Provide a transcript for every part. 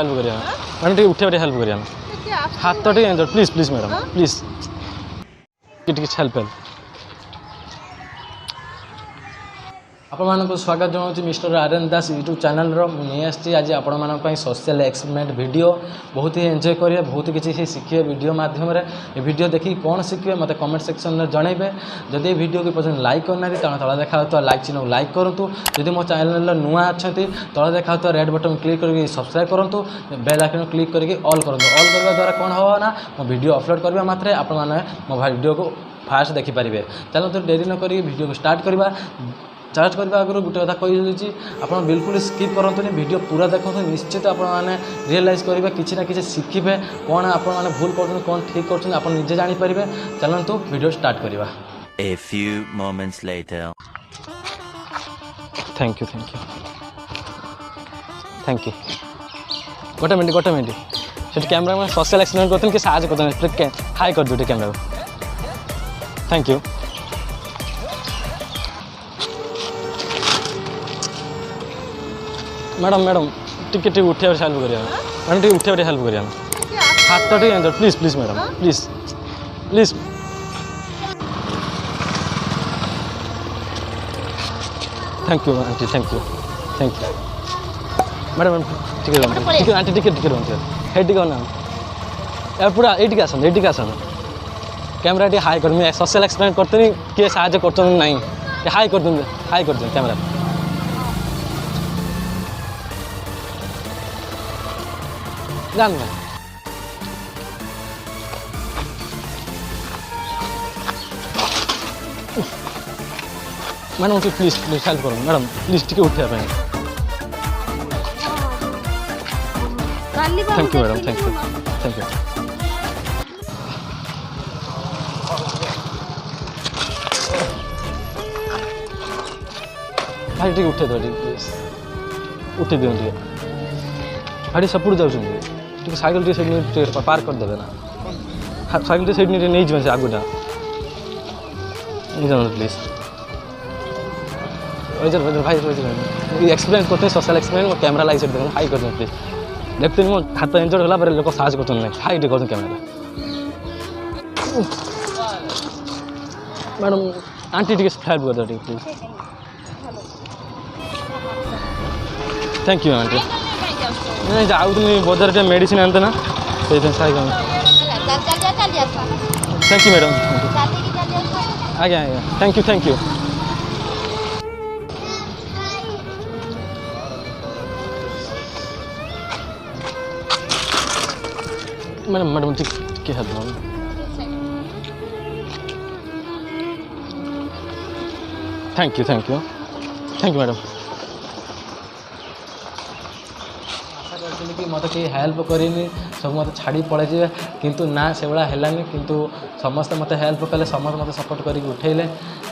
Help करिया madam T उठे help करिया हाथ तो टे प्लीज प्लीज मैडम प्लीज टी हेल्प आपको स्वागत जनाऊँ mister R N Das YouTube channel नहीं आसी आज आपण सोशल एक्सपेरिमेंट वीडियो बहुत ही एंजॉय करेंगे बहुत किसी शिखे वीडियो माध्यम वीडियो देखिए कौन शिखे मत कमेंट सेक्शन में जनइबे जदि वीडियो की पर्यटन लाइक करना तला देखा तो लाइक चिन्ह लाइक करूँ जदि मो चैनल नुआ अच्छा तला देखा तो रेड बटन क्लिक करके सब्सक्राइब करूँ बेल आइकन क्लिक करके ऑल करूँ ऑल करने द्वारा कौन हम ना मो वीडियो अपलोड करने मात्रे आपण मो वीडियो को फास्ट देखिपारे चलो तो डेरी नक वीडियो को स्टार्ट करवा चार्ज करने आगे गोटे कथा कही आप बिल्कुल स्किप करतुनि वीडियो पूरा देखो निश्चित आपने रियलाइज करेंगे किसी ना कि शिखे कौन आपने भूल कर कौन ठीक कर निजे जानीपारे चलतु वीडियो स्टार्ट करवा A few moments later. Thank you thank you गोटे मिनट से कैमरा में सोशल एक्सपेरिमेंट करते कि साहय करते हाई कर दो कैमरा थैंक यू मैडम टिके उठे हेल्प करिया मैडम टी उठे हेल्प करिया हाथ तो टे please please madam please please thank you aunty thank you madam टिके आंटी टिके हेड टिके ना पूरा ये आसन कैमरा टी हाई कर सोशल एक्सपेरिमेंट करते किए साहय कर नहीं हाई कर दिन कैमरा जान मैडम प्लीज हेल्प करो मैडम प्लीज टिके उठे thank you madam thank you भाई टिके उठे दो प्लीज उठे दिखाँ भाई सपोर्ट जाऊँ साइकिल टी पार्क करदे ना साइकिल टी सैड नहीं जाए आगुटा प्लीज भाई एक्सपेरिमेंट करते सोशल एक्सपेरिमेंट कैमरा लाइक देखो हाई कर प्लीज देखते मो हाथ इंजर्ड होला लोक साहय कर हाई टे कर camera madam aunty T help कर दो प्लीज थैंक यू आंटी नहीं जाऊँ बजार टे मेडिसिन आनते ना थैंक यू मैडम आज्ञा आज्ञा थैंक यू मैडम ठीक हेल्प थैंक यू मैडम कि मत कहीं हेल्प करनी सब मत छाड़ी पड़े जाए किंतु ना से भाया है किंतु समस्ते मत हेल्प कले समस्त मत सपोर्ट करके उठेले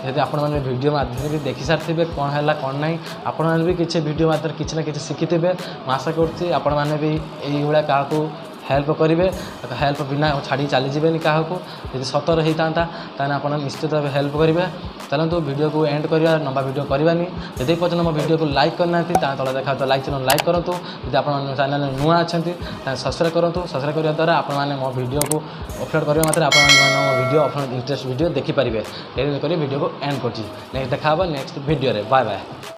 यदि आपण मैंने वीडियो माध्यम भी देखी सारी कौन है कौन ना आपण मैंने भी किसी वीडियो माध्यम किसी ना किसी शिखिथे आशा करें भी यही क्या हेल्प करेंगे हेल्प बिना छाड़ी चली जाए क्या यदि सतर होता ताने आप निश्चित भाव हेल्प करेंगे चलते वीडियो को एंड करवा नंबा वीडियो करवानी जदि पर्यटन मो वीडियो को लाइक करना तला देखा तो लाइक चिन्ह लाइक करूँ जब आप चैनल नुआ अच्छा सब्सक्राइब करूँ सब्सक्राइब करने द्वारा आपने मो वीडियो को अपलोड करने मात्र आप वीडियो अपलोड इंटरेस्ट वीडियो देखिपारे डेरी कर वीडियो को एंड कर नेक्स्ट देखा नेक्स्ट वीडियो बाय बाय।